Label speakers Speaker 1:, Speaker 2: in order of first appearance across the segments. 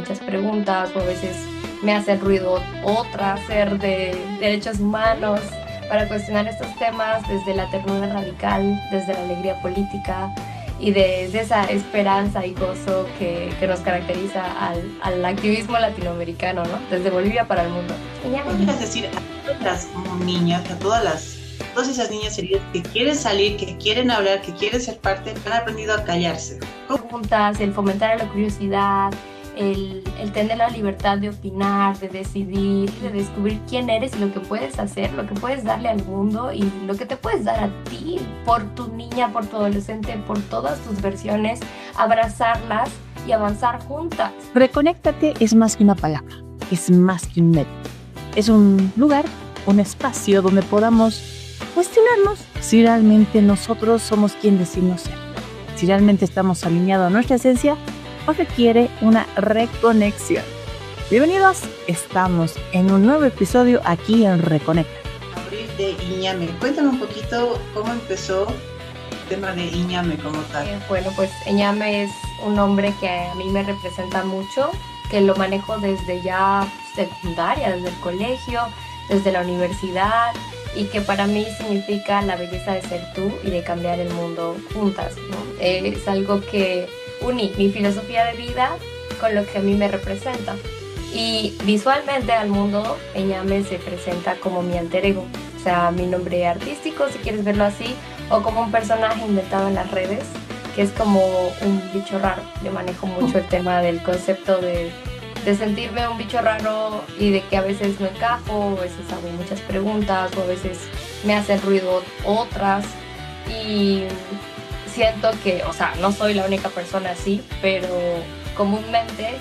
Speaker 1: muchas preguntas, o a veces me hace ruido otras ser de derechos humanos para cuestionar estos temas desde la ternura radical, desde la alegría política y desde esa esperanza y gozo que nos caracteriza al activismo latinoamericano, ¿no? Desde Bolivia para el mundo.
Speaker 2: Podrías decir a todas las niñas, todas esas niñas heridas que quieren salir, que quieren hablar, que quieren ser parte, han aprendido a callarse.
Speaker 1: Preguntas, el fomentar la curiosidad, el tener la libertad de opinar, de decidir, de descubrir quién eres y lo que puedes hacer, lo que puedes darle al mundo y lo que te puedes dar a ti por tu niña, por tu adolescente, por todas tus versiones, abrazarlas y avanzar juntas.
Speaker 3: Reconéctate es más que una palabra, es más que un medio. Es un lugar, un espacio donde podamos cuestionarnos si realmente nosotros somos quien decimos ser, si realmente estamos alineados a nuestra esencia o requiere una reconexión. Bienvenidos, estamos en un nuevo episodio aquí en Reconecta.
Speaker 2: Abril de Iñame, cuéntame un poquito cómo empezó el tema de Iñame como tal.
Speaker 1: Bueno, pues Eñame es un nombre que a mí me representa mucho, que lo manejo desde ya secundaria, desde el colegio, desde la universidad, y que para mí significa la belleza de ser tú y de cambiar el mundo juntas, ¿no? Es algo que uní mi filosofía de vida con lo que a mí me representa. Y visualmente al mundo, Eñame se presenta como mi alter ego, o sea, mi nombre artístico, si quieres verlo así, o como un personaje inventado en las redes, que es como un bicho raro. Yo manejo mucho el tema del concepto de sentirme un bicho raro y de que a veces no encajo, a veces hago muchas preguntas, o a veces me hacen ruido otras. Y siento que, o sea, no soy la única persona así, pero comúnmente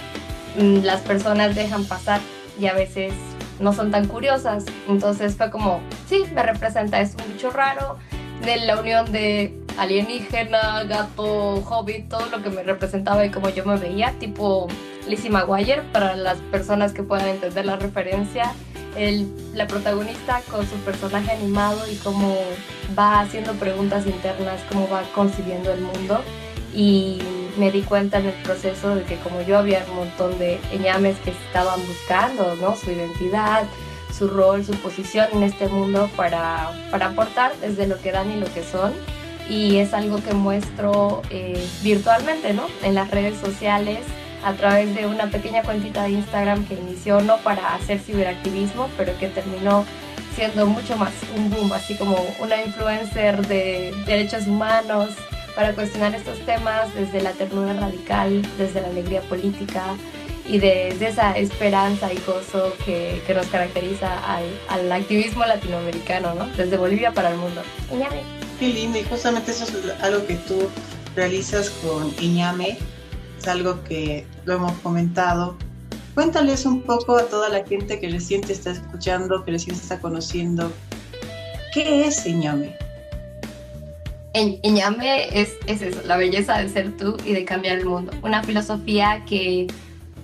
Speaker 1: las personas dejan pasar y a veces no son tan curiosas. Entonces fue como, sí, me representa, es un bicho raro, de la unión de alienígena, gato, hobbit, todo lo que me representaba y como yo me veía, tipo Lizzie McGuire, para las personas que puedan entender la referencia. La protagonista con su personaje animado y cómo va haciendo preguntas internas, cómo va concibiendo el mundo. Y me di cuenta en el proceso de que como yo había un montón de Eñames que estaban buscando, ¿no?, su identidad, su rol, su posición en este mundo para aportar desde lo que dan y lo que son. Y es algo que muestro virtualmente, ¿no?, en las redes sociales, a través de una pequeña cuentita de Instagram que inició no para hacer ciberactivismo, pero que terminó siendo mucho más un boom, así como una influencer de derechos humanos para cuestionar estos temas desde la ternura radical, desde la alegría política y desde esa esperanza y gozo que nos caracteriza al activismo latinoamericano, ¿no? Desde Bolivia para el mundo. Iñame.
Speaker 2: Qué lindo, y justamente eso es algo que tú realizas con Iñame, es algo que lo hemos comentado. Cuéntales un poco a toda la gente que recién te está escuchando, que recién te está conociendo, ¿qué es Iñame?
Speaker 1: Eñame es eso, la belleza de ser tú y de cambiar el mundo. Una filosofía que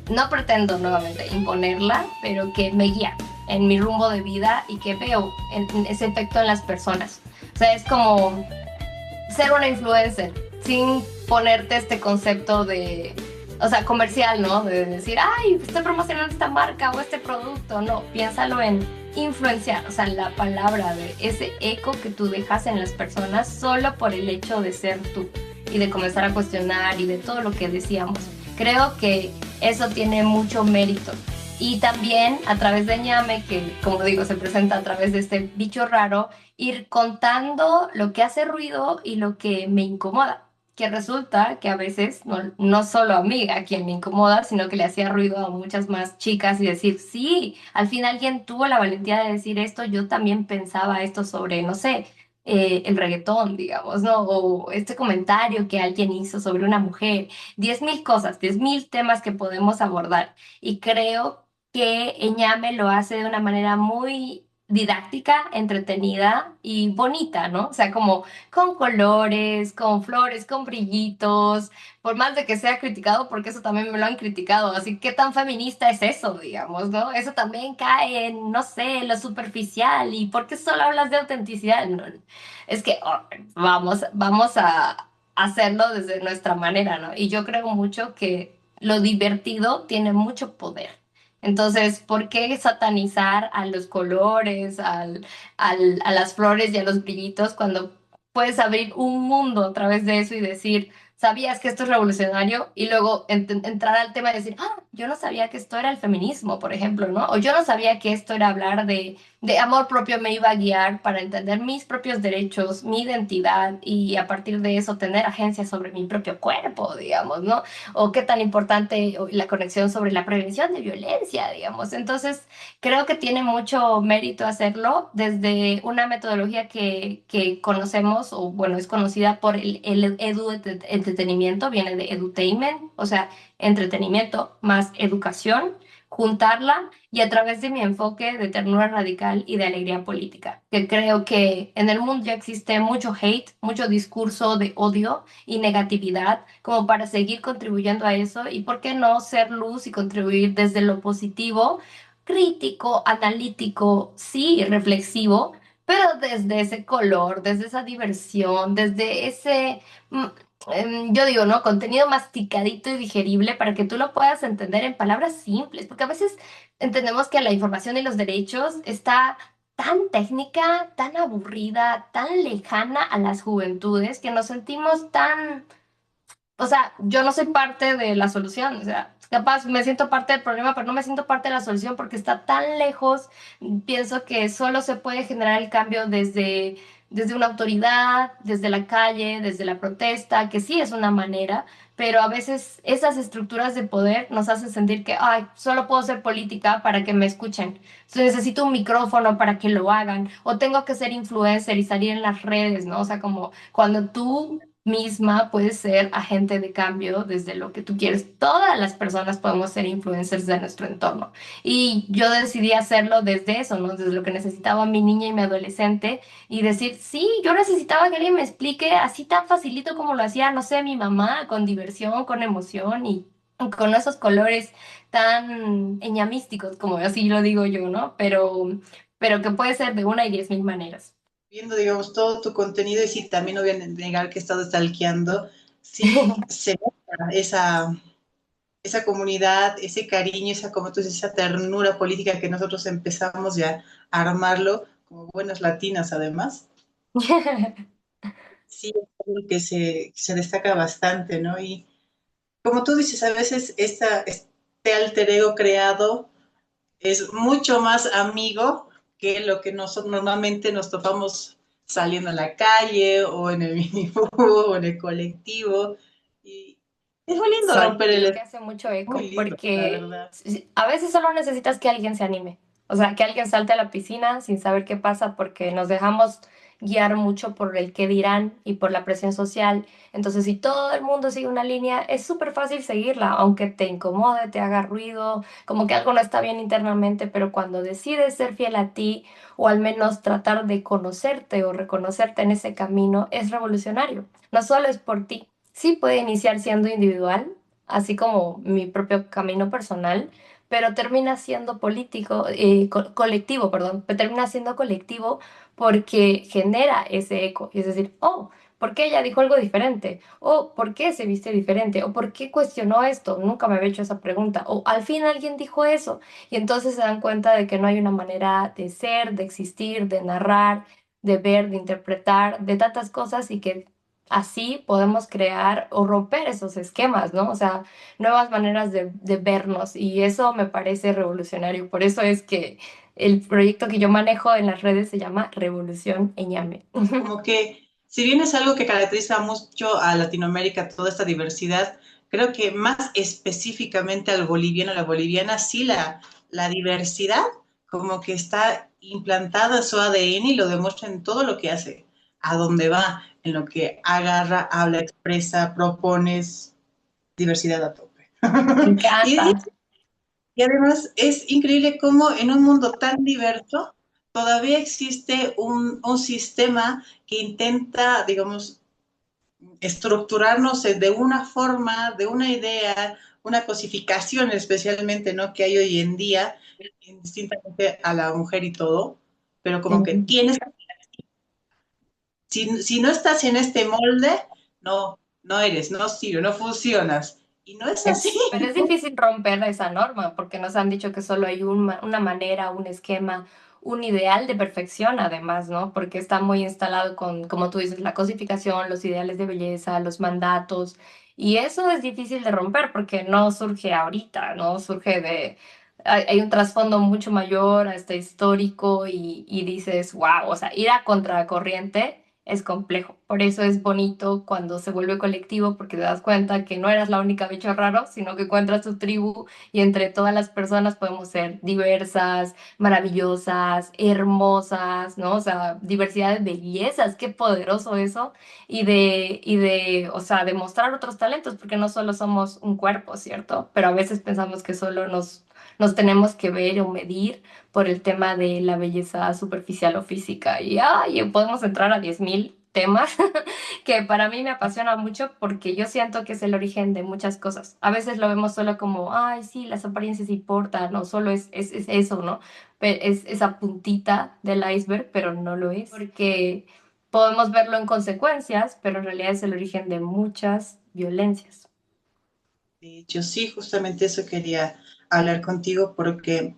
Speaker 1: no pretendo nuevamente imponerla, pero que me guía en mi rumbo de vida y que veo en ese efecto en las personas. O sea, es como ser una influencer sin ponerte este concepto de, o sea, comercial, ¿no? De decir, ay, estoy promocionando esta marca o este producto. No, piénsalo en influenciar, o sea, la palabra de ese eco que tú dejas en las personas solo por el hecho de ser tú y de comenzar a cuestionar y de todo lo que decíamos. Creo que eso tiene mucho mérito. Y también a través de Ñame, que como digo, se presenta a través de este bicho raro, ir contando lo que hace ruido y lo que me incomoda. Que resulta que a veces no solo a mí a quien me incomoda, sino que le hacía ruido a muchas más chicas y decir, sí, al fin alguien tuvo la valentía de decir esto, yo también pensaba esto sobre, no sé, el reggaetón, digamos, ¿no? O este comentario que alguien hizo sobre una mujer, 10.000 cosas, 10.000 temas que podemos abordar. Y creo que Eñame lo hace de una manera muy didáctica, entretenida y bonita, ¿no? O sea, como con colores, con flores, con brillitos, por más de que sea criticado, porque eso también me lo han criticado, así que tan feminista es eso, digamos, ¿no? Eso también cae en, no sé, lo superficial, y ¿por qué solo hablas de autenticidad? No, es que vamos a hacerlo desde nuestra manera, ¿no? Y yo creo mucho que lo divertido tiene mucho poder. Entonces, ¿por qué satanizar a los colores, a las flores y a los brillitos cuando puedes abrir un mundo a través de eso y decir, ¿sabías que esto es revolucionario? Y luego entrar al tema y decir, ah, yo no sabía que esto era el feminismo, por ejemplo, ¿no? O yo no sabía que esto era hablar de amor propio, me iba a guiar para entender mis propios derechos, mi identidad y a partir de eso tener agencia sobre mi propio cuerpo, digamos, ¿no? O qué tan importante la conexión sobre la prevención de violencia, digamos. Entonces, creo que tiene mucho mérito hacerlo desde una metodología que conocemos, o bueno, es conocida por el entretenimiento, viene de edutainment, o sea, entretenimiento más educación, juntarla y a través de mi enfoque de ternura radical y de alegría política, que creo que en el mundo ya existe mucho hate, mucho discurso de odio y negatividad como para seguir contribuyendo a eso y por qué no ser luz y contribuir desde lo positivo, crítico, analítico, sí, reflexivo, pero desde ese color, desde esa diversión, desde ese, yo digo, ¿no? Contenido masticadito y digerible para que tú lo puedas entender en palabras simples, porque a veces entendemos que la información y los derechos está tan técnica, tan aburrida, tan lejana a las juventudes que nos sentimos tan, o sea, yo no soy parte de la solución, o sea, capaz me siento parte del problema, pero no me siento parte de la solución porque está tan lejos. Pienso que solo se puede generar el cambio desde una autoridad, desde la calle, desde la protesta, que sí es una manera, pero a veces esas estructuras de poder nos hacen sentir que, ay, solo puedo ser política para que me escuchen. Entonces necesito un micrófono para que lo hagan, o tengo que ser influencer y salir en las redes, ¿no? O sea, como cuando tú misma puedes ser agente de cambio desde lo que tú quieres. Todas las personas podemos ser influencers de nuestro entorno. Y yo decidí hacerlo desde eso, ¿no? Desde lo que necesitaba mi niña y mi adolescente y decir, sí, yo necesitaba que alguien me explique así tan facilito como lo hacía, no sé, mi mamá, con diversión, con emoción y con esos colores tan eñamísticos, como así lo digo yo, ¿no? Pero que puede ser de una y 10.000 maneras.
Speaker 2: Viendo, digamos, todo tu contenido y sí, también no voy a negar que he estado stalkeando, sí se nota esa comunidad, ese cariño, esa, como tú dices, esa ternura política que nosotros empezamos ya a armarlo como buenas latinas además. Sí, es algo que se destaca bastante, ¿no? Y como tú dices, a veces este alter ego creado es mucho más amigo que lo que nosotros normalmente nos topamos saliendo a la calle o en el minibús o en el colectivo. Y es muy lindo
Speaker 1: Sí,
Speaker 2: romper
Speaker 1: creo
Speaker 2: el...
Speaker 1: que hace mucho
Speaker 2: Muy
Speaker 1: eco,
Speaker 2: lindo, la
Speaker 1: porque
Speaker 2: verdad.
Speaker 1: a veces solo necesitas que alguien se anime, o sea, que alguien salte a la piscina sin saber qué pasa, porque nos dejamos guiar mucho por el qué dirán y por la presión social. Entonces, si todo el mundo sigue una línea, es súper fácil seguirla, aunque te incomode, te haga ruido, como que algo no está bien internamente, pero cuando decides ser fiel a ti, o al menos tratar de conocerte o reconocerte en ese camino, es revolucionario. No solo es por ti. Sí puede iniciar siendo individual, así como mi propio camino personal, pero termina siendo político, colectivo, perdón, pero termina siendo colectivo porque genera ese eco. Y es decir, oh, ¿por qué ella dijo algo diferente? O ¿por qué se viste diferente? O ¿por qué cuestionó esto? Nunca me había hecho esa pregunta. O al fin alguien dijo eso. Y entonces se dan cuenta de que no hay una manera de ser, de existir, de narrar, de ver, de interpretar, de tantas cosas y que así podemos crear o romper esos esquemas, ¿no? O sea, nuevas maneras de vernos y eso me parece revolucionario. Por eso es que el proyecto que yo manejo en las redes se llama Revolución Ñame.
Speaker 2: Como que, si bien es algo que caracteriza mucho a Latinoamérica, toda esta diversidad, creo que más específicamente al boliviano, a la boliviana, sí la diversidad como que está implantada en su ADN y lo demuestra en todo lo que hace, a dónde va, en lo que agarra, habla, expresa, propones, diversidad a tope.
Speaker 1: Me
Speaker 2: y,
Speaker 1: encanta.
Speaker 2: y además es increíble cómo en un mundo tan diverso todavía existe un sistema que intenta, digamos, estructurarnos de una forma, de una idea, una cosificación especialmente, ¿no? Que hay hoy en día, distintamente a la mujer y todo, pero como que
Speaker 1: Sí.
Speaker 2: tienes, si no estás en este molde, no eres, no sirve, no funcionas. Y no es así.
Speaker 1: Pero es difícil romper esa norma porque nos han dicho que solo hay una manera, un esquema, un ideal de perfección, además, ¿no? Porque está muy instalado con, como tú dices, la cosificación, los ideales de belleza, los mandatos. Y eso es difícil de romper porque no surge ahorita, ¿no? Surge de... Hay un trasfondo mucho mayor, hasta histórico, y dices, wow, o sea, ir a contracorriente es complejo. Por eso es bonito cuando se vuelve colectivo, porque te das cuenta que no eras la única bicho raro, sino que encuentras tu tribu y entre todas las personas podemos ser diversas, maravillosas, hermosas, ¿no? O sea, diversidad de bellezas, qué poderoso eso. O sea, demostrar otros talentos, porque no solo somos un cuerpo, ¿cierto? Pero a veces pensamos que solo nos tenemos que ver o medir por el tema de la belleza superficial o física. Y ay, podemos entrar a 10.000 temas que para mí me apasiona mucho porque yo siento que es el origen de muchas cosas. A veces lo vemos solo como, ay, sí, las apariencias importan, no solo es eso, ¿no? Es esa puntita del iceberg, pero no lo es. Porque podemos verlo en consecuencias, pero en realidad es el origen de muchas violencias.
Speaker 2: De hecho, sí, justamente eso quería hablar contigo porque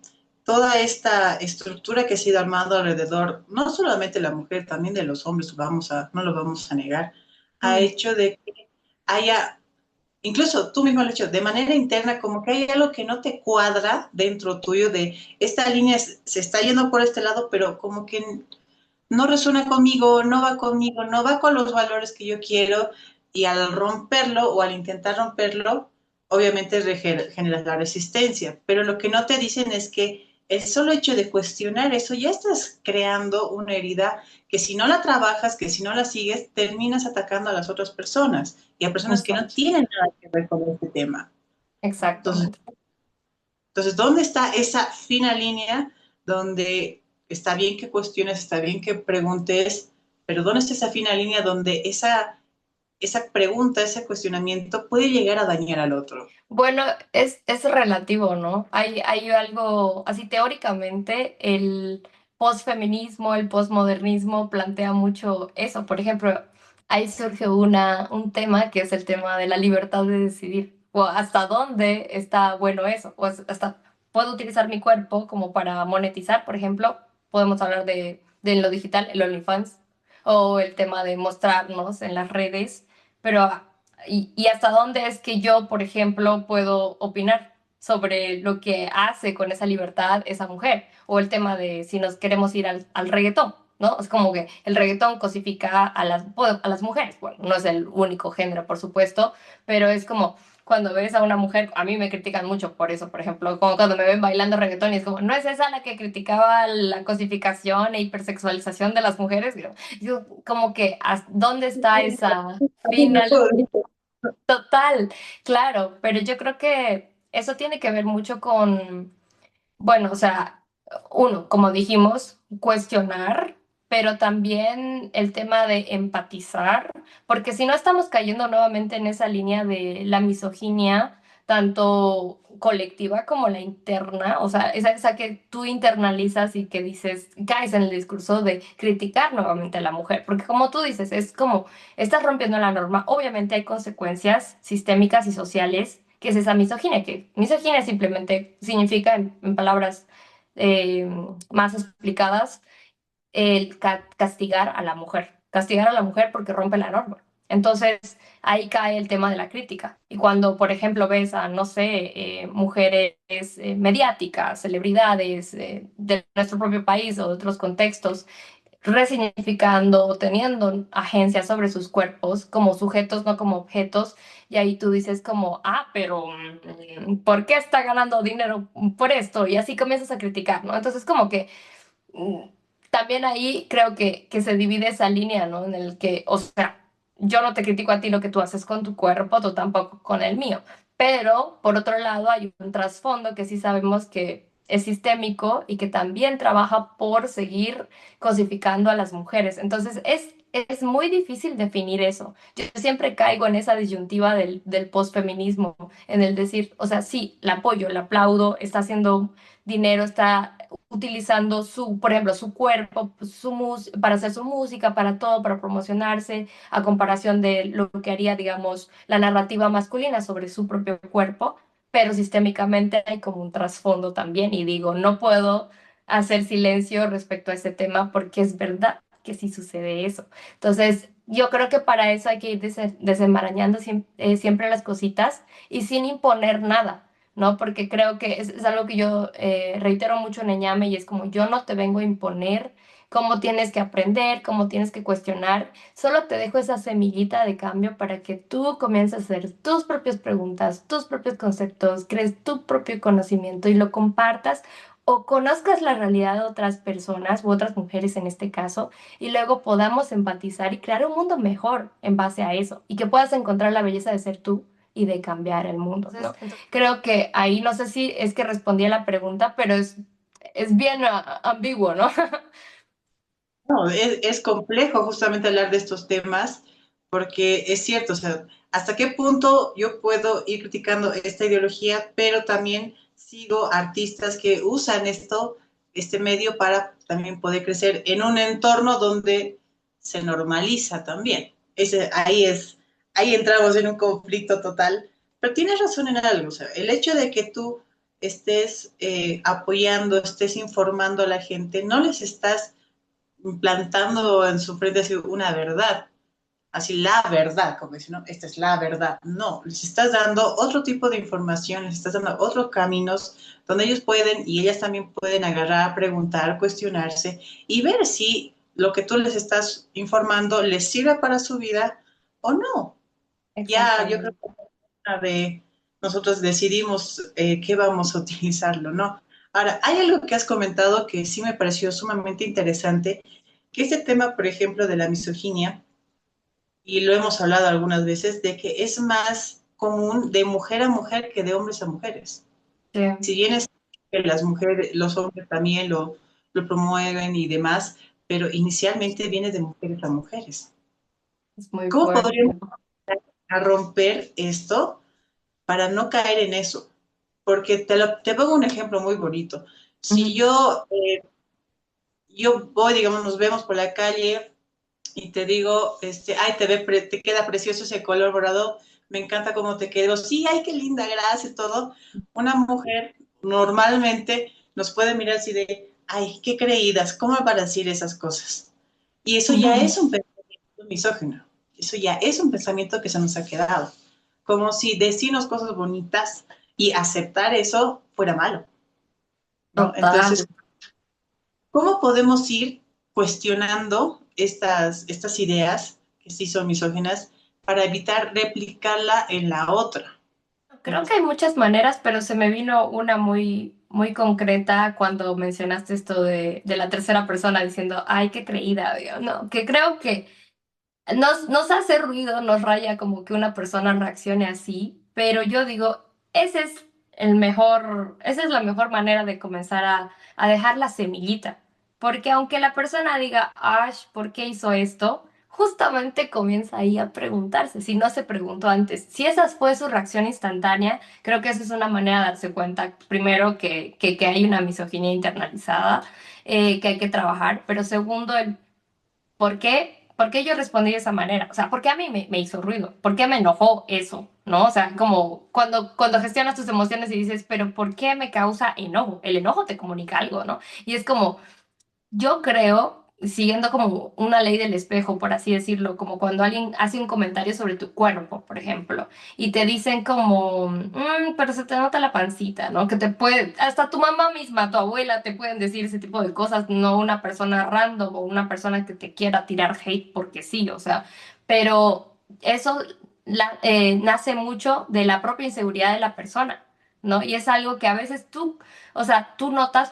Speaker 2: toda esta estructura que se ha ido armando alrededor, no solamente de la mujer, también de los hombres, no lo vamos a negar, ha
Speaker 1: Mm,
Speaker 2: hecho de que haya, incluso tú mismo lo has hecho, de manera interna, como que hay algo que no te cuadra dentro tuyo de esta línea se está yendo por este lado, pero como que no resuena conmigo, no va conmigo, no va con los valores que yo quiero y al romperlo o al intentar romperlo, obviamente generas la resistencia, pero lo que no te dicen es que el solo hecho de cuestionar eso ya estás creando una herida que si no la trabajas, que si no la sigues, terminas atacando a las otras personas y a personas que no
Speaker 1: exacto,
Speaker 2: tienen nada que ver con este tema. Entonces,
Speaker 1: exactamente.
Speaker 2: ¿dónde está esa fina línea donde está bien que cuestiones, está bien que preguntes, pero dónde está esa fina línea donde esa pregunta, ese cuestionamiento puede llegar a dañar al otro?
Speaker 1: Bueno, es relativo, ¿no? Hay algo, así teóricamente, el posfeminismo, el posmodernismo plantea mucho eso. Por ejemplo, ahí surge un tema que es el tema de la libertad de decidir, o hasta dónde está bueno eso, o hasta puedo utilizar mi cuerpo como para monetizar, por ejemplo, podemos hablar de lo digital, el OnlyFans, o el tema de mostrarnos en las redes, pero y hasta dónde es que yo, por ejemplo, puedo opinar sobre lo que hace con esa libertad esa mujer, o el tema de si nos queremos ir al reggaetón, ¿no? Es como que el reggaetón cosifica a las mujeres. Bueno, no es el único género, por supuesto, pero es como cuando ves a una mujer, a mí me critican mucho por eso, por ejemplo, como cuando me ven bailando reggaetón y es como, ¿no es esa la que criticaba la cosificación e hipersexualización de las mujeres? Digo, como que, ¿dónde está esa final? Total, claro, pero yo creo que eso tiene que ver mucho con, bueno, o sea, uno, como dijimos, cuestionar, pero también el tema de empatizar, porque si no estamos cayendo nuevamente en esa línea de la misoginia, tanto colectiva como la interna, o sea, esa que tú internalizas y que dices, caes en el discurso de criticar nuevamente a la mujer, porque como tú dices, es como, estás rompiendo la norma, obviamente hay consecuencias sistémicas y sociales que es esa misoginia, que misoginia simplemente significa, en palabras eh, más explicadas, el castigar a la mujer. Castigar a la mujer porque rompe la norma. Entonces, ahí cae el tema de la crítica. Y cuando, por ejemplo, ves a, no sé, mujeres mediáticas, celebridades de nuestro propio país o de otros contextos, resignificando, teniendo agencia sobre sus cuerpos como sujetos, no como objetos, y ahí tú dices como, ah, pero ¿por qué está ganando dinero por esto? Y así comienzas a criticar, ¿no? Entonces como que mm, también ahí creo que se divide esa línea, ¿no? En el que, o sea, yo no te critico a ti lo que tú haces con tu cuerpo, tú tampoco con el mío, pero por otro lado hay un trasfondo que sí sabemos que es sistémico y que también trabaja por seguir cosificando a las mujeres. Entonces es muy difícil definir eso. Yo siempre caigo en esa disyuntiva del posfeminismo, en el decir, o sea, sí, la apoyo, la aplaudo, está haciendo dinero, está utilizando su, por ejemplo, su cuerpo, para hacer su música, para todo, para promocionarse, a comparación de lo que haría, digamos, la narrativa masculina sobre su propio cuerpo, pero sistémicamente hay como un trasfondo también y digo, no puedo hacer silencio respecto a ese tema porque es verdad que sí sucede eso. Entonces, yo creo que para eso hay que ir desenmarañando siempre las cositas y sin imponer nada. ¿No? Porque creo que es algo que yo reitero mucho en Eñame y es como yo no te vengo a imponer cómo tienes que aprender, cómo tienes que cuestionar, solo te dejo esa semillita de cambio para que tú comiences a hacer tus propias preguntas, tus propios conceptos, crees tu propio conocimiento y lo compartas o conozcas la realidad de otras personas u otras mujeres en este caso y luego podamos empatizar y crear un mundo mejor en base a eso y que puedas encontrar la belleza de ser tú y de cambiar el mundo, ¿no? Entonces, creo que ahí no sé si es que respondí a la pregunta, pero es bien ambiguo, ¿no?
Speaker 2: No, es complejo justamente hablar de estos temas porque es cierto, o sea, hasta qué punto yo puedo ir criticando esta ideología, pero también sigo artistas que usan esto, este medio para también poder crecer en un entorno donde se normaliza también. Ahí entramos en un conflicto total, pero tienes razón en algo, o sea, el hecho de que tú estés apoyando, estés informando a la gente, no les estás implantando en su frente así una verdad, así la verdad, como dicen, ¿no? Esta es la verdad. No, les estás dando otro tipo de información, les estás dando otros caminos donde ellos pueden y ellas también pueden agarrar, preguntar, cuestionarse y ver si lo que tú les estás informando les sirve para su vida o no. Ya, yo creo
Speaker 1: Exactamente.
Speaker 2: que una de nosotros decidimos qué vamos a utilizarlo, ¿no? Ahora, hay algo que has comentado que sí me pareció sumamente interesante, que este tema, por ejemplo, de la misoginia, y lo hemos hablado algunas veces, de que es más común de mujer a mujer que de hombres a mujeres.
Speaker 1: Sí,
Speaker 2: Si bien es que las mujeres, los hombres también lo promueven y demás, pero inicialmente viene de mujeres a mujeres.
Speaker 1: es muy
Speaker 2: ¿Cómo podríamos
Speaker 1: fuerte.
Speaker 2: romper esto para no caer en eso? Porque te pongo un ejemplo muy bonito. Si
Speaker 1: Ujú.
Speaker 2: yo voy, digamos, nos vemos por la calle y te digo, ay, te queda precioso ese color morado, me encanta cómo te quedó, sí, ay, qué linda, gracias, todo. Una mujer normalmente nos puede mirar así de, ay, qué creídas, ¿cómo van a decir esas cosas? Y eso ya es un pensamiento misógino, eso ya es un pensamiento que se nos ha quedado, como si decirnos cosas bonitas y aceptar eso fuera malo, ¿no?
Speaker 1: Total.
Speaker 2: Entonces, ¿cómo podemos ir cuestionando estas ideas que sí son misóginas para evitar replicarla en la otra?
Speaker 1: Creo que hay muchas maneras, pero se me vino una muy concreta cuando mencionaste esto de la tercera persona diciendo, ay, qué creída, digo, no, que creo que nos hace ruido, nos raya como que una persona reaccione así, pero yo digo, esa es la mejor manera de comenzar a dejar la semillita, porque aunque la persona diga, Ash, ¿por qué hizo esto? Justamente comienza ahí a preguntarse, si no se preguntó antes. Si esa fue su reacción instantánea, creo que esa es una manera de darse cuenta, primero, que hay una misoginia internalizada, que hay que trabajar, pero segundo, el ¿por qué yo respondí de esa manera? O sea, ¿por qué a mí me hizo ruido? ¿Por qué me enojó eso? ¿No? O sea, como cuando gestionas tus emociones y dices, pero ¿por qué me causa enojo? El enojo te comunica algo, ¿no? Y es como, yo creo, siguiendo como una ley del espejo, por así decirlo, como cuando alguien hace un comentario sobre tu cuerpo, por ejemplo, y te dicen como, pero se te nota la pancita, ¿no? Que te puede, hasta tu mamá misma, tu abuela, te pueden decir ese tipo de cosas, no una persona random o una persona que te quiera tirar hate porque sí, o sea, pero eso nace mucho de la propia inseguridad de la persona, ¿no? Y es algo que a veces tú, o sea, tú notas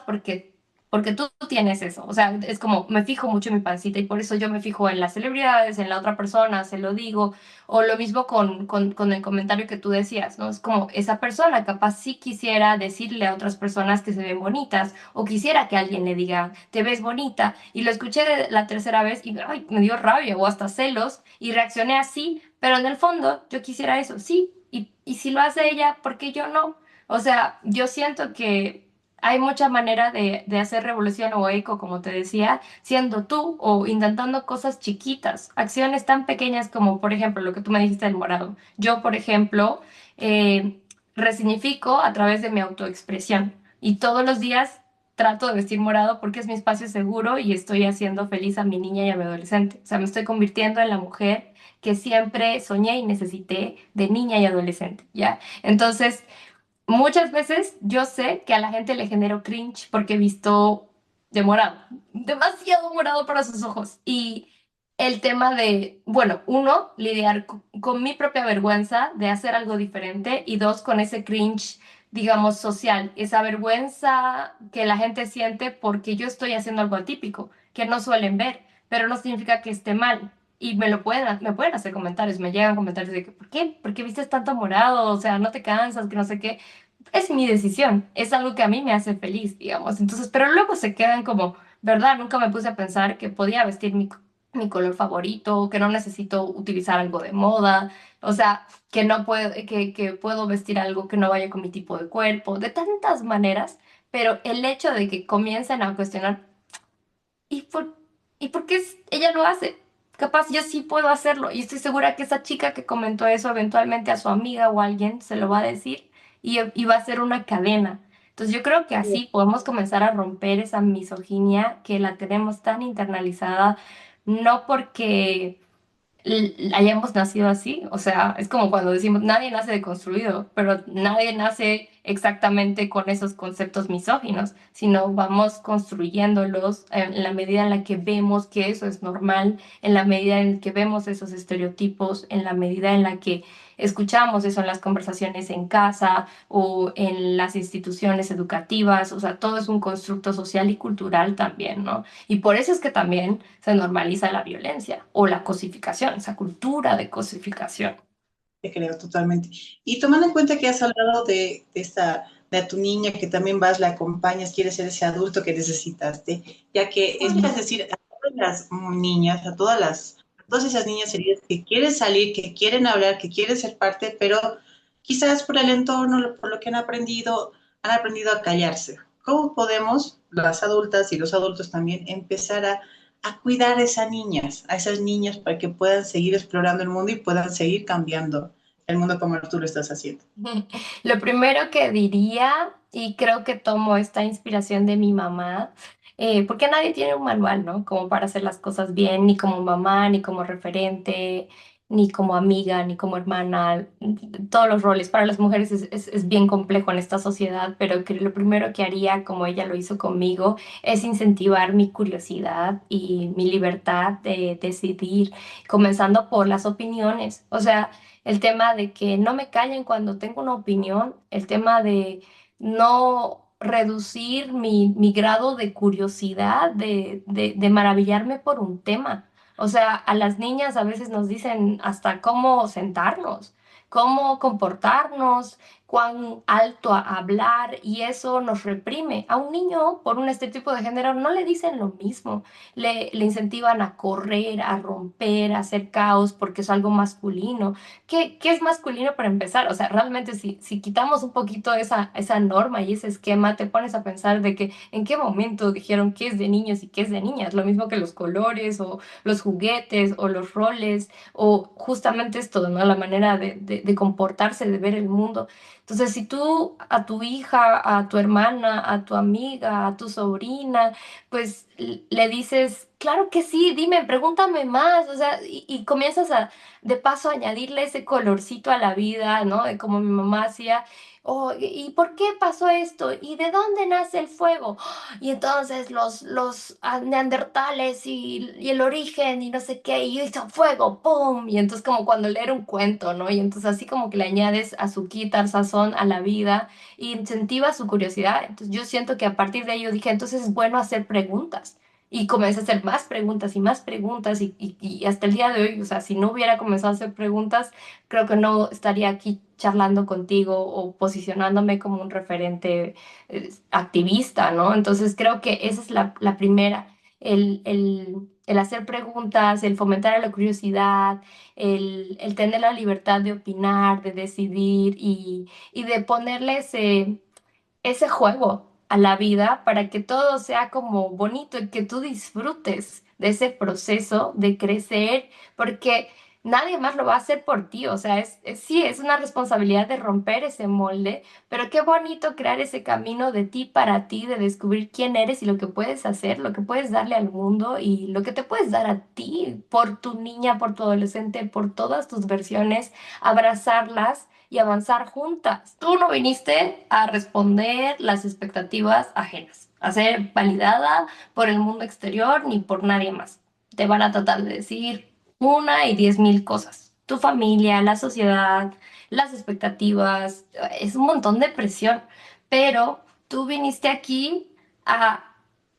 Speaker 1: porque tú tienes eso. O sea, es como, me fijo mucho en mi pancita y por eso yo me fijo en las celebridades, en la otra persona, se lo digo. O lo mismo con el comentario que tú decías, ¿no? Es como esa persona capaz sí quisiera decirle a otras personas que se ven bonitas o quisiera que alguien le diga, te ves bonita. Y lo escuché de la tercera vez y ay, me dio rabia o hasta celos y reaccioné así, pero en el fondo yo quisiera eso, sí. Y si lo hace ella, ¿por qué yo no? O sea, yo siento que hay mucha manera de hacer revolución o eco, como te decía, siendo tú o intentando cosas chiquitas, acciones tan pequeñas como, por ejemplo, lo que tú me dijiste del morado. Yo, por ejemplo, eh, resignifico a través de mi autoexpresión y todos los días trato de vestir morado porque es mi espacio seguro y estoy haciendo feliz a mi niña y a mi adolescente. O sea, me estoy convirtiendo en la mujer que siempre soñé y necesité de niña y adolescente, ¿ya? Entonces, muchas veces yo sé que a la gente le genero cringe porque he visto de morado, demasiado morado para sus ojos. Y el tema de, bueno, uno, lidiar con mi propia vergüenza de hacer algo diferente y dos, con ese cringe, digamos, social, esa vergüenza que la gente siente porque yo estoy haciendo algo atípico, que no suelen ver, pero no significa que esté mal. Y me pueden hacer comentarios, me llegan comentarios de que, ¿por qué? ¿Por qué vistes tanto morado? O sea, no te cansas, que no sé qué. Es mi decisión, es algo que a mí me hace feliz, digamos. Entonces, pero luego se quedan como, ¿verdad? Nunca me puse a pensar que podía vestir mi color favorito, que no necesito utilizar algo de moda, o sea, que no puedo, que puedo vestir algo que no vaya con mi tipo de cuerpo, de tantas maneras, pero el hecho de que comiencen a cuestionar, ¿y por, ¿y por qué ella lo hace? Capaz yo sí puedo hacerlo. Y estoy segura que esa chica que comentó eso eventualmente a su amiga o a alguien se lo va a decir y va a ser una cadena. Entonces yo creo que así podemos comenzar a romper esa misoginia que la tenemos tan internalizada, no porque hayamos nacido así. O sea, es como cuando decimos, nadie nace deconstruido, pero nadie nace exactamente con esos conceptos misóginos, sino vamos construyéndolos en la medida en la que vemos que eso es normal, en la medida en que vemos esos estereotipos, en la medida en la que escuchamos eso en las conversaciones en casa o en las instituciones educativas. O sea, todo es un constructo social y cultural también, ¿no? Y por eso es que también se normaliza la violencia o la cosificación, esa cultura de cosificación.
Speaker 2: Te creo totalmente. Y tomando en cuenta que has hablado de esta, de tu niña que también vas, la acompañas, quieres ser ese adulto que necesitaste, ya que es decir, a todas las niñas, a todas esas niñas heridas que quieren salir, que quieren hablar, que quieren ser parte, pero quizás por el entorno, por lo que han aprendido a callarse. ¿Cómo podemos, las adultas y los adultos también, empezar a cuidar a esas niñas para que puedan seguir explorando el mundo y puedan seguir cambiando el mundo como tú lo estás haciendo?
Speaker 1: Lo primero que diría, y creo que tomo esta inspiración de mi mamá, porque nadie tiene un manual, ¿no? Como para hacer las cosas bien, ni como mamá, ni como referente, ni como amiga, ni como hermana, todos los roles. Para las mujeres es bien complejo en esta sociedad, pero que lo primero que haría, como ella lo hizo conmigo, es incentivar mi curiosidad y mi libertad de decidir, comenzando por las opiniones. O sea, el tema de que no me callen cuando tengo una opinión, el tema de no reducir mi grado de curiosidad, de maravillarme por un tema. O sea, a las niñas a veces nos dicen hasta cómo sentarnos, cómo comportarnos, cuán alto hablar y eso nos reprime. A un niño por un estereotipo de género no le dicen lo mismo, le incentivan a correr, a romper, a hacer caos porque es algo masculino. ¿Qué es masculino para empezar? O sea, realmente si quitamos un poquito esa norma y ese esquema, te pones a pensar de que en qué momento dijeron qué es de niños y qué es de niñas. Lo mismo que los colores o los juguetes o los roles o justamente esto, ¿no? La manera de comportarse, de ver el mundo. Entonces, si tú a tu hija, a tu hermana, a tu amiga, a tu sobrina, pues le dices, claro que sí, dime, pregúntame más, o sea, y comienzas a, de paso, añadirle ese colorcito a la vida, ¿no? De como mi mamá hacía, O, ¿y por qué pasó esto? ¿Y de dónde nace el fuego? Y entonces los neandertales y el origen y no sé qué, y hizo fuego, ¡pum! Y entonces como cuando leer un cuento, ¿no? Y entonces así como que le añades azuquita, al sazón a la vida y incentiva su curiosidad. Entonces yo siento que a partir de ello dije, entonces es bueno hacer preguntas. Y comencé a hacer más preguntas y más preguntas y hasta el día de hoy, o sea, si no hubiera comenzado a hacer preguntas, creo que no estaría aquí charlando contigo o posicionándome como un referente activista, ¿no? Entonces creo que esa es la primera, el hacer preguntas, el fomentar la curiosidad, el tener la libertad de opinar, de decidir y de ponerle ese juego a la vida para que todo sea como bonito y que tú disfrutes de ese proceso de crecer, porque nadie más lo va a hacer por ti, o sea, sí, es una responsabilidad de romper ese molde, pero qué bonito crear ese camino de ti para ti, de descubrir quién eres y lo que puedes hacer, lo que puedes darle al mundo y lo que te puedes dar a ti por tu niña, por tu adolescente, por todas tus versiones, abrazarlas y avanzar juntas. Tú no viniste a responder las expectativas ajenas, a ser validada por el mundo exterior ni por nadie más. Te van a tratar de decir una y 10,000 cosas. Tu familia, la sociedad, las expectativas, es un montón de presión, pero tú viniste aquí a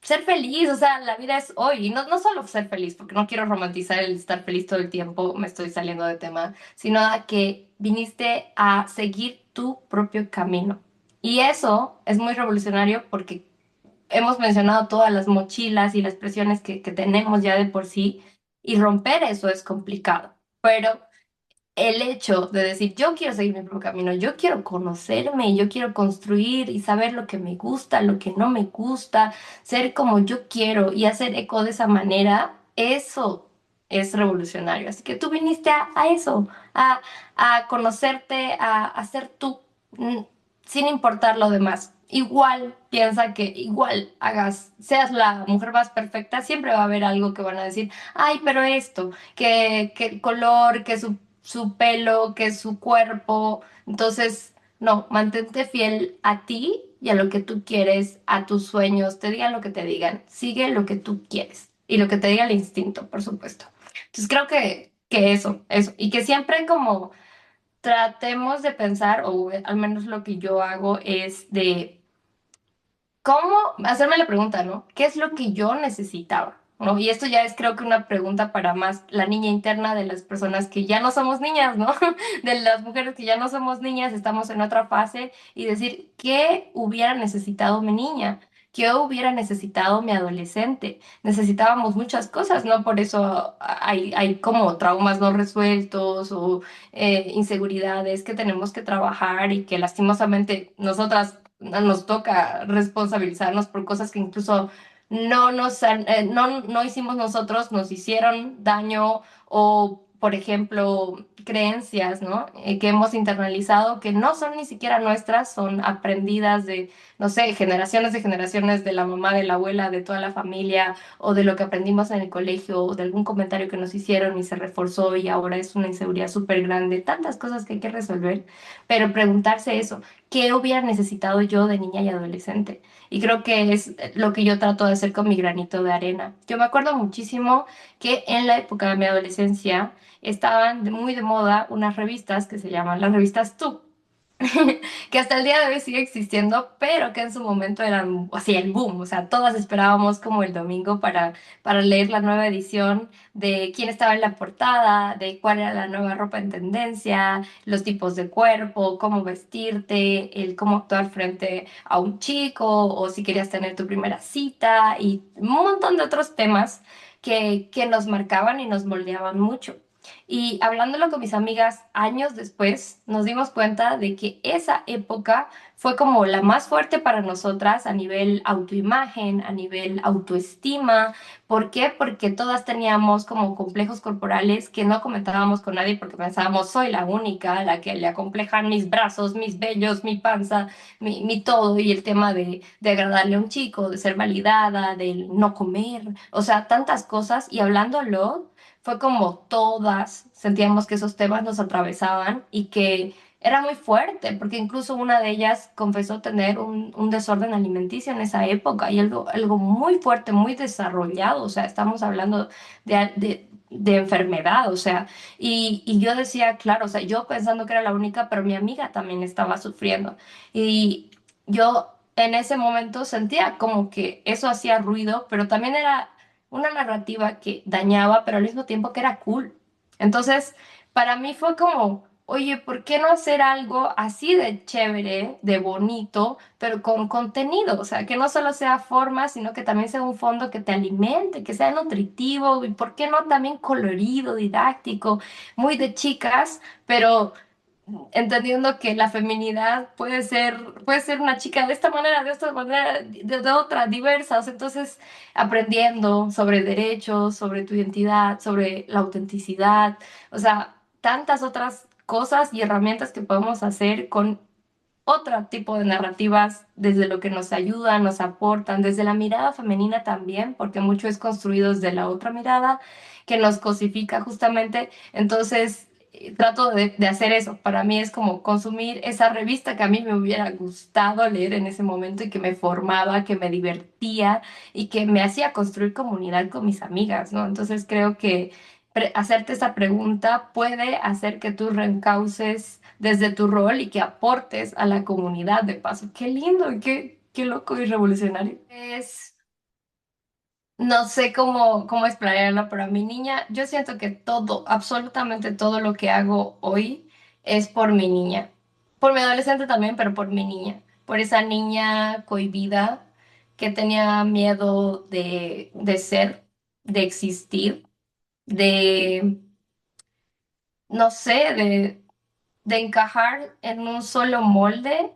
Speaker 1: ser feliz, o sea, la vida es hoy, y no solo ser feliz, porque no quiero romantizar el estar feliz todo el tiempo, me estoy saliendo de tema, sino a que viniste a seguir tu propio camino. Y eso es muy revolucionario porque hemos mencionado todas las mochilas y las presiones que tenemos ya de por sí, y romper eso es complicado. Pero el hecho de decir, yo quiero seguir mi propio camino, yo quiero conocerme, yo quiero construir y saber lo que me gusta, lo que no me gusta, ser como yo quiero y hacer eco de esa manera, eso es revolucionario. Así que tú viniste a eso, a conocerte, a ser tú, mm, sin importar lo demás. Igual piensa que igual hagas, seas la mujer más perfecta, siempre va a haber algo que van a decir, ay, pero esto, que el color, que su pelo, que su cuerpo. Entonces, no, mantente fiel a ti y a lo que tú quieres, a tus sueños, te digan lo que te digan, sigue lo que tú quieres y lo que te diga el instinto, por supuesto. Entonces, creo que eso, y que siempre como tratemos de pensar, o al menos lo que yo hago es de ¿cómo? Hacerme la pregunta, ¿no? ¿Qué es lo que yo necesitaba? ¿No? Y esto ya es creo que una pregunta para más la niña interna de las personas que ya no somos niñas, ¿no? De las mujeres que ya no somos niñas, estamos en otra fase y decir, ¿qué hubiera necesitado mi niña? ¿Qué hubiera necesitado mi adolescente? Necesitábamos muchas cosas, ¿no? Por eso hay como traumas no resueltos o inseguridades que tenemos que trabajar y que lastimosamente nosotras nos toca responsabilizarnos por cosas que incluso no hicimos nosotros, nos hicieron daño o, por ejemplo, creencias, ¿no? Que hemos internalizado que no son ni siquiera nuestras, son aprendidas de, no sé, generaciones de la mamá, de la abuela, de toda la familia o de lo que aprendimos en el colegio o de algún comentario que nos hicieron y se reforzó y ahora es una inseguridad súper grande, tantas cosas que hay que resolver, pero preguntarse eso. ¿Qué hubiera necesitado yo de niña y adolescente? Y creo que es lo que yo trato de hacer con mi granito de arena. Yo me acuerdo muchísimo que en la época de mi adolescencia estaban muy de moda unas revistas que se llaman las revistas Tú. Que hasta el día de hoy sigue existiendo, pero que en su momento eran así el boom, o sea, todas esperábamos como el domingo para leer la nueva edición de quién estaba en la portada, de cuál era la nueva ropa en tendencia, los tipos de cuerpo, cómo vestirte, el cómo actuar frente a un chico o si querías tener tu primera cita y un montón de otros temas que nos marcaban y nos moldeaban mucho. Y hablándolo con mis amigas años después, nos dimos cuenta de que esa época fue como la más fuerte para nosotras a nivel autoimagen, a nivel autoestima. ¿Por qué? Porque todas teníamos como complejos corporales que no comentábamos con nadie porque pensábamos, soy la única a la que le acomplejan mis brazos, mis vellos, mi panza, mi todo, y el tema de agradarle a un chico, de ser validada, de no comer, o sea, tantas cosas. Y hablándolo fue como todas sentíamos que esos temas nos atravesaban y que era muy fuerte, porque incluso una de ellas confesó tener un desorden alimenticio en esa época y algo muy fuerte, muy desarrollado, o sea, estamos hablando de enfermedad, o sea, y yo decía, claro, o sea, yo pensando que era la única, pero mi amiga también estaba sufriendo. Y yo en ese momento sentía como que eso hacía ruido, pero también era una narrativa que dañaba, pero al mismo tiempo que era cool. Entonces, para mí fue como, oye, ¿por qué no hacer algo así de chévere, de bonito, pero con contenido? O sea, que no solo sea forma, sino que también sea un fondo que te alimente, que sea nutritivo, y por qué no también colorido, didáctico, muy de chicas, pero entendiendo que la feminidad puede ser una chica de esta manera, de otra, diversas. Entonces, aprendiendo sobre derechos, sobre tu identidad, sobre la autenticidad, o sea, tantas otras cosas y herramientas que podemos hacer con otro tipo de narrativas, desde lo que nos ayudan, nos aportan, desde la mirada femenina también, porque mucho es construido desde la otra mirada que nos cosifica justamente. Entonces, trato de hacer eso. Para mí es como consumir esa revista que a mí me hubiera gustado leer en ese momento y que me formaba, que me divertía y que me hacía construir comunidad con mis amigas, ¿no? Entonces, creo que hacerte esa pregunta puede hacer que tú reencauces desde tu rol y que aportes a la comunidad de paso. Qué lindo y qué loco y revolucionario. No sé cómo explayarlo, pero a mi niña, yo siento que todo, absolutamente todo lo que hago hoy es por mi niña. Por mi adolescente también, pero por mi niña. Por esa niña cohibida que tenía miedo de ser, de existir, de, no sé, de encajar en un solo molde,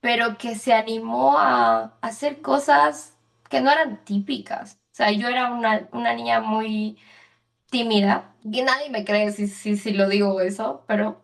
Speaker 1: pero que se animó a hacer cosas que no eran típicas. O sea, yo era una niña muy tímida, que nadie me cree si lo digo eso, pero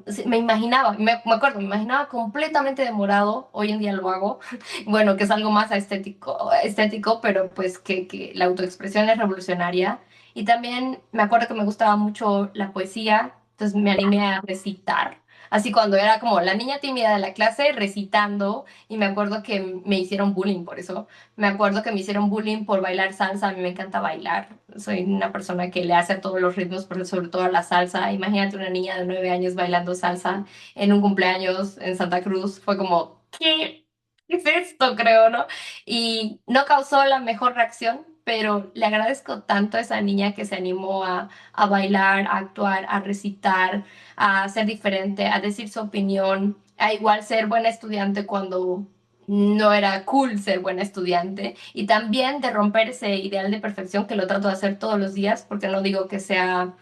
Speaker 1: sí, me imaginaba, me acuerdo, me imaginaba completamente demorado, hoy en día lo hago, bueno, que es algo más estético, pero pues que la autoexpresión es revolucionaria. Y también me acuerdo que me gustaba mucho la poesía, entonces me animé a recitar. Así cuando era como la niña tímida de la clase recitando, y me acuerdo que me hicieron bullying por eso. Me acuerdo que me hicieron bullying por bailar salsa, a mí me encanta bailar. Soy una persona que le hace a todos los ritmos, pero sobre todo a la salsa. Imagínate una niña de 9 años bailando salsa en un cumpleaños en Santa Cruz. Fue como, ¿qué es esto? Creo, ¿no? Y no causó la mejor reacción, pero le agradezco tanto a esa niña que se animó a bailar, a actuar, a recitar, a ser diferente, a decir su opinión, a igual ser buena estudiante cuando no era cool ser buena estudiante, y también de romper ese ideal de perfección que lo trato de hacer todos los días, porque no digo que sea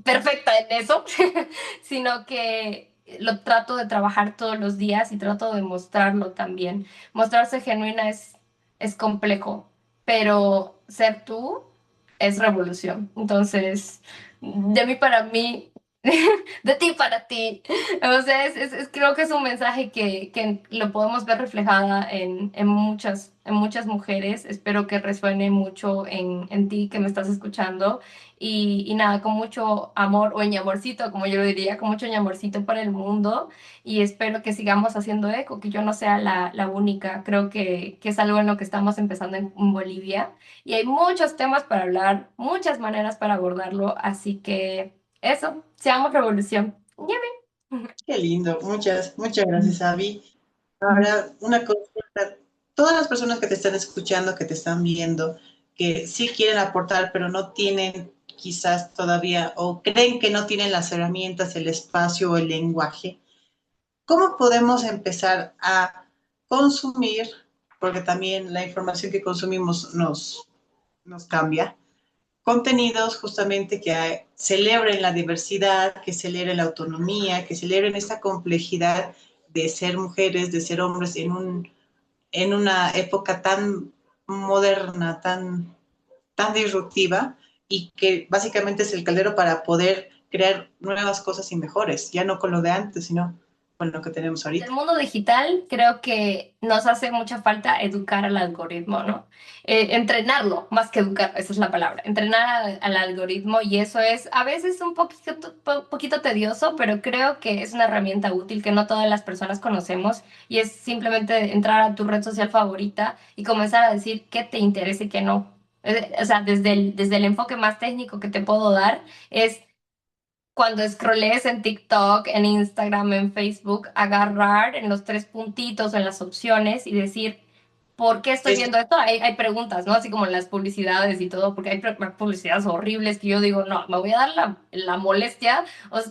Speaker 1: perfecta en eso, sino que lo trato de trabajar todos los días y trato de mostrarlo también. Mostrarse genuina es complejo, pero ser tú es revolución. Entonces, de mí para mí, de ti para ti. O sea, creo que es un mensaje que lo podemos ver reflejada en muchas mujeres. Espero que resuene mucho en ti que me estás escuchando. Y nada, con mucho amor o ñamorcito, como yo lo diría, con mucho ñamorcito para el mundo. Y espero que sigamos haciendo eco, que yo no sea la única. Creo que es algo en lo que estamos empezando en Bolivia. Y hay muchos temas para hablar, muchas maneras para abordarlo. Así que eso, seamos revolución. Ñame.
Speaker 2: Qué lindo, muchas gracias, Avi. Ahora, una consulta. Todas las personas que te están escuchando, que te están viendo, que sí quieren aportar, pero no tienen quizás todavía, o creen que no tienen las herramientas, el espacio o el lenguaje, ¿cómo podemos empezar a consumir? Porque también la información que consumimos nos cambia. Contenidos justamente que celebren la diversidad, que celebren la autonomía, que celebren esta complejidad de ser mujeres, de ser hombres en una época tan moderna, tan disruptiva, y que básicamente es el caldero para poder crear nuevas cosas y mejores, ya no con lo de antes, sino con lo que tenemos
Speaker 1: Del
Speaker 2: ahorita.
Speaker 1: mundo digital, creo que nos hace mucha falta educar al algoritmo, ¿no? Entrenarlo, más que educar, esa es la palabra. Entrenar al algoritmo y eso es a veces un poquito tedioso, pero creo que es una herramienta útil que no todas las personas conocemos y es simplemente entrar a tu red social favorita y comenzar a decir qué te interesa y qué no. O sea, desde el enfoque más técnico que te puedo dar es cuando scrollees en TikTok, en Instagram, en Facebook, agarrar en los tres puntitos, en las opciones y decir, ¿por qué estoy
Speaker 2: Es,
Speaker 1: viendo esto? Hay preguntas, ¿no? Así como en las publicidades y todo, porque hay publicidades horribles que yo digo, no, me voy a dar la molestia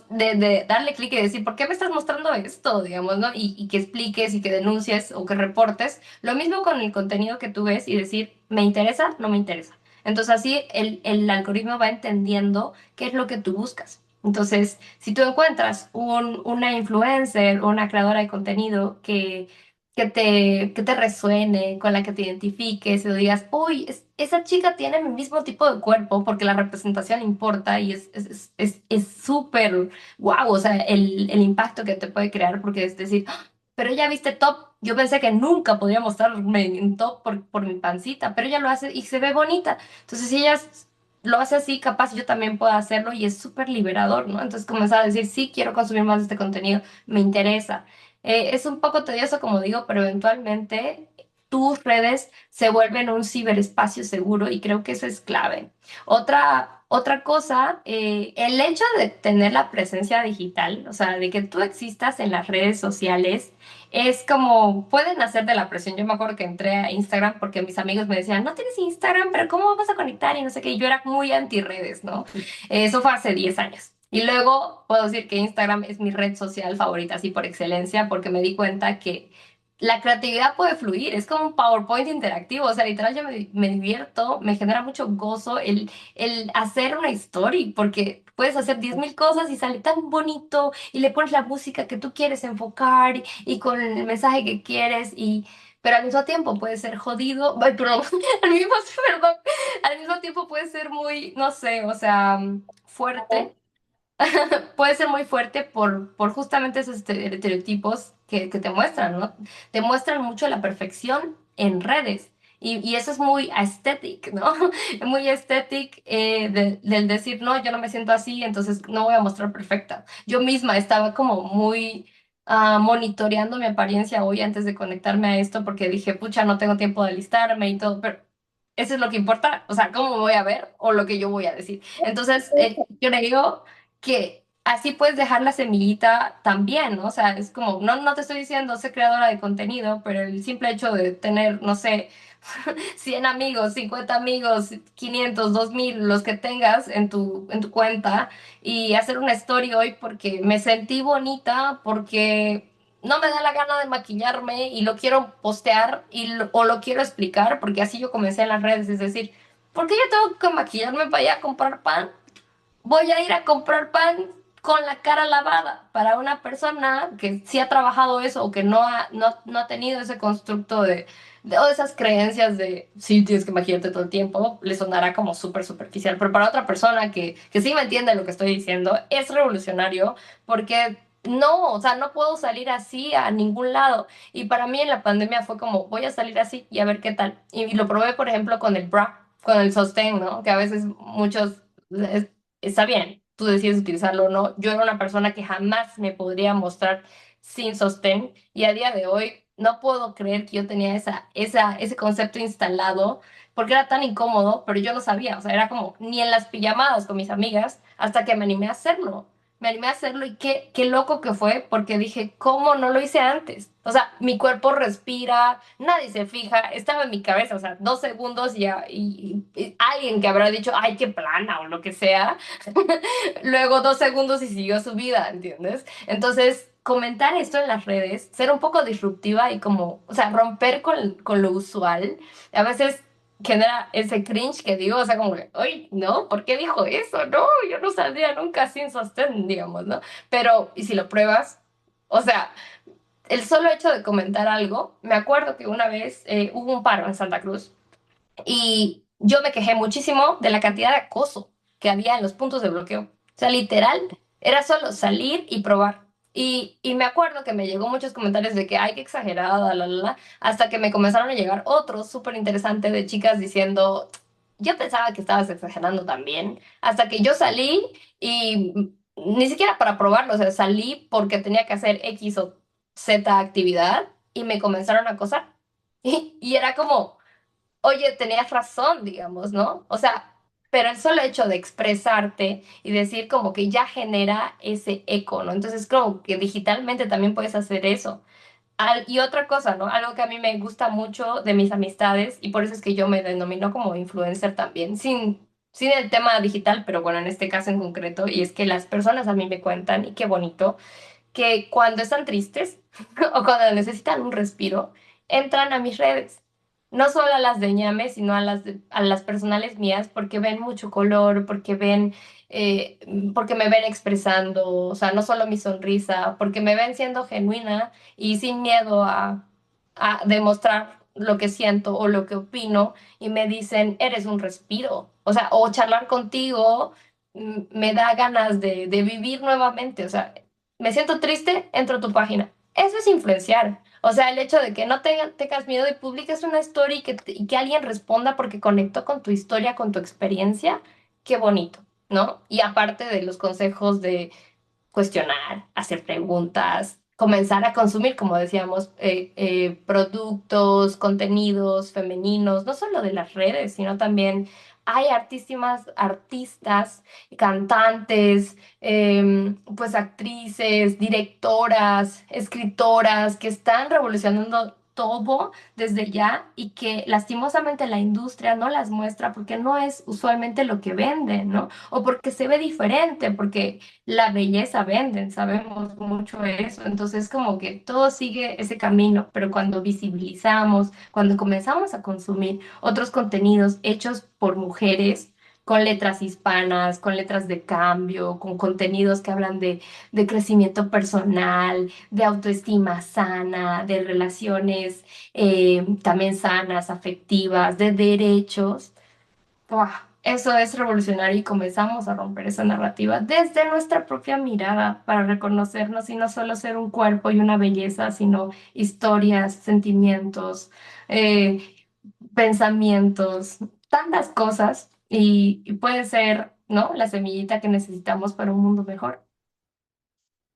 Speaker 1: de darle clic y decir, ¿por qué me estás mostrando esto? Digamos, ¿no? Y que expliques y que denuncies o que reportes. Lo mismo con el contenido que tú ves y decir, ¿me interesa? No me interesa. Entonces así el algoritmo va entendiendo qué es lo que tú buscas. Entonces, si tú encuentras una influencer o una creadora de contenido que te resuene, con la que te identifiques y digas, uy, esa chica tiene mi mismo tipo de cuerpo porque la representación importa y es súper guau, o sea, el impacto que te puede crear porque es decir, "Ah, pero ella viste top, yo pensé que nunca podría mostrarme en top por mi pancita, pero ella lo hace y se ve bonita. Entonces, si ella lo hace así, capaz yo también puedo hacerlo y es súper liberador, ¿no? Entonces comenzar a decir, sí, quiero consumir más de este contenido, me interesa. Es un poco tedioso, como digo, pero eventualmente tus redes se vuelven un ciberespacio seguro y creo que eso es clave. Otra cosa, el hecho de tener la presencia digital, o sea, de que tú existas en las redes sociales, es como, pueden hacer de la presión. Yo me acuerdo que entré a Instagram porque mis amigos me decían, no tienes Instagram, pero ¿cómo vamos a conectar? Y no sé qué, y yo era muy anti redes, ¿no? Eso fue hace 10 años. Y luego puedo decir que Instagram es mi red social favorita, así por excelencia, porque me di cuenta que la creatividad puede fluir, es como un PowerPoint interactivo, o sea, literal yo me divierto, me genera mucho gozo el hacer una story, porque puedes hacer 10.000 cosas y sale tan bonito y le pones la música que tú quieres enfocar y con el mensaje que quieres y... Pero al mismo tiempo puede ser jodido, ay, perdón, perdón, al mismo tiempo puede ser muy, no sé, o sea, fuerte, puede ser muy fuerte por justamente esos estereotipos que te muestran, ¿no? Te muestran mucho la perfección en redes. Y eso es muy aesthetic, ¿no? Muy aesthetic del decir, no, yo no me siento así, entonces no voy a mostrar perfecta. Yo misma estaba como muy monitoreando mi apariencia hoy antes de conectarme a esto porque dije, pucha, no tengo tiempo de alistarme y todo, pero eso es lo que importa, o sea, cómo me voy a ver o lo que yo voy a decir. Entonces, yo le digo que así puedes dejar la semillita también, ¿no? O sea, es como, no te estoy diciendo ser creadora de contenido, pero el simple hecho de tener, no sé, 100 amigos, 50 amigos, 500, 2000, los que tengas en tu cuenta y hacer una story hoy porque me sentí bonita, porque no me da la gana de maquillarme y lo quiero postear o lo quiero explicar, porque así yo comencé en las redes, es decir, ¿por qué yo tengo que maquillarme para ir a comprar pan? Voy a ir a comprar pan con la cara lavada para una persona que sí ha trabajado eso o que no ha tenido ese constructo o esas creencias de sí, tienes que maquillarte todo el tiempo, le sonará como súper superficial, pero para otra persona que sí me entiende lo que estoy diciendo, es revolucionario porque no, o sea, no puedo salir así a ningún lado. Y para mí en la pandemia fue como, voy a salir así y a ver qué tal. Y lo probé, por ejemplo, con el bra, con el sostén, ¿no? Que a veces muchos está bien, tú decides utilizarlo o no. Yo era una persona que jamás me podría mostrar sin sostén y a día de hoy no puedo creer que yo tenía ese concepto instalado porque era tan incómodo, pero yo no sabía, o sea, era como ni en las pijamadas con mis amigas hasta que me animé a hacerlo. Me animé a hacerlo y qué loco que fue porque dije, ¿cómo no lo hice antes? O sea, mi cuerpo respira, nadie se fija, estaba en mi cabeza, o sea, 2 segundos y, y alguien que habrá dicho, ay, qué plana o lo que sea, luego 2 segundos y siguió su vida, ¿entiendes? Entonces, comentar esto en las redes, ser un poco disruptiva y como, o sea, romper con lo usual, a veces genera ese cringe que digo, o sea, como que, ay, no, ¿por qué dijo eso? No, yo no saldría nunca sin sostén, digamos, ¿no? Pero, ¿y si lo pruebas? O sea, el solo hecho de comentar algo, me acuerdo que una vez hubo un paro en Santa Cruz y yo me quejé muchísimo de la cantidad de acoso que había en los puntos de bloqueo. O sea, literal, era solo salir y probar. Y me acuerdo que me llegó muchos comentarios de que, ay, qué exagerada, hasta que me comenzaron a llegar otros súper interesantes de chicas diciendo, yo pensaba que estabas exagerando también, hasta que yo salí y ni siquiera para probarlo, o sea, salí porque tenía que hacer X o Z actividad y me comenzaron a acosar. Y era como, oye, tenías razón, digamos, ¿no? O sea, pero el solo hecho de expresarte y decir como que ya genera ese eco, ¿no? Entonces, como que digitalmente también puedes hacer eso. Y otra cosa, ¿no? Algo que a mí me gusta mucho de mis amistades, y por eso es que yo me denomino como influencer también, sin el tema digital, pero bueno, en este caso en concreto, y es que las personas a mí me cuentan, y qué bonito, que cuando están tristes o cuando necesitan un respiro, entran a mis redes. No solo a las de ñame, sino a las personales mías, porque ven mucho color, eh, porque me ven expresando, o sea, no solo mi sonrisa, porque me ven siendo genuina y sin miedo a demostrar lo que siento o lo que opino, y me dicen, eres un respiro. O sea, o charlar contigo me da ganas de vivir nuevamente. O sea, me siento triste, entro a tu página. Eso es influenciar. O sea, el hecho de que no tengas miedo y publiques una story y que alguien responda porque conectó con tu historia, con tu experiencia, qué bonito, ¿no? Y aparte de los consejos de cuestionar, hacer preguntas, comenzar a consumir, como decíamos, productos, contenidos femeninos, no solo de las redes, sino también hay artistas, cantantes, pues actrices, directoras, escritoras que están revolucionando todo desde ya y que lastimosamente la industria no las muestra porque no es usualmente lo que venden, ¿no? O porque se ve diferente, porque la belleza venden, sabemos mucho eso, entonces como que todo sigue ese camino, pero cuando visibilizamos, cuando comenzamos a consumir otros contenidos hechos por mujeres, con letras hispanas, con letras de cambio, con contenidos que hablan de crecimiento personal, de autoestima sana, de relaciones también sanas, afectivas, de derechos. ¡Buah! Eso es revolucionario y comenzamos a romper esa narrativa desde nuestra propia mirada para reconocernos y no solo ser un cuerpo y una belleza, sino historias, sentimientos, eh, pensamientos, tantas cosas y puede ser, ¿no? La semillita que necesitamos para un mundo mejor.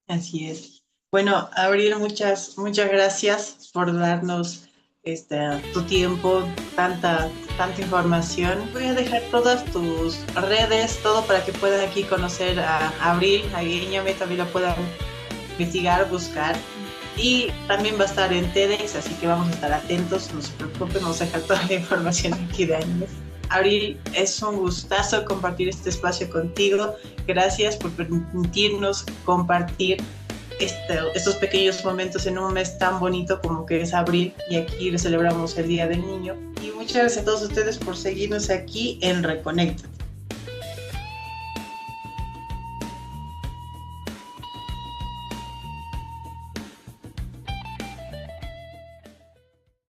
Speaker 2: Así es. Bueno, Abril, muchas gracias por darnos tu tiempo, tanta información. Voy a dejar todas tus redes, todo para que puedan aquí conocer a Abril, a Guiñame, también lo puedan investigar, buscar. Y también va a estar en TEDx, así que vamos a estar atentos, no se preocupen, vamos a dejar toda la información aquí de Ángeles. Abril, es un gustazo compartir este espacio contigo. Gracias por permitirnos compartir estos pequeños momentos en un mes tan bonito como que es abril, y aquí celebramos el Día del Niño. Y muchas gracias a todos ustedes por seguirnos aquí en Reconecta.